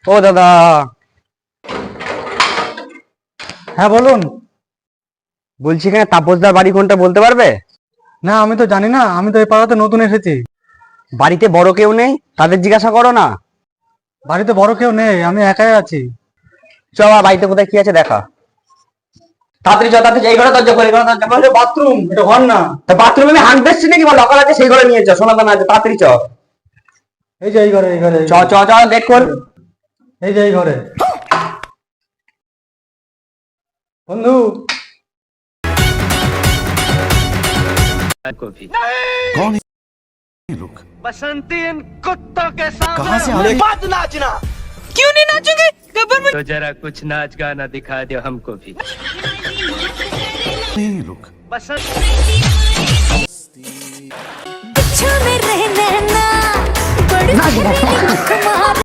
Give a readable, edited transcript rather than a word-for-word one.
ও দাদা। হ্যাঁ বলুন। বলছি এখানে তাপসদার বাড়ি কোনটা বলতে পারবে? না আমি তো জানি না, আমি তো এই পাড়াতে নতুন এসেছি। বাড়িতে বড় কেউ নেই? তাদের জিজ্ঞাসা করো না। বাড়িতে বড় কেউ নেই, আমি একাই আছি। চ আমার বাড়িতে কোথায় কি আছে দেখা। তাড়াতাড়ি চ, তাড়াতাড়ি এই ঘরে দরজা খোল, এই ঘরে দরজা খোল। বাথরুম, এটা ঘর না। তা বাথরুমে আমি হাঁটতে এসেছি নাকি? বা লকার আছে সেই ঘরে নিয়ে চ, সোনাদানা আছে, তাড়াতাড়ি চ। এই যে এই ঘরে, এই ঘরে, চ চ চ, গেট খোল। এই যে এই ঘরে। বন্ধু, कौन है ये लोग? बसंती इन कुत्तों के सामने कहाँ से आ रहे? मत नाचना। क्यों नहीं नाचोगे? कबर में तो जरा कुछ नाच गाना दिखा दो हमको भी। ये लोग बसंत बिछा में रहना बड़ी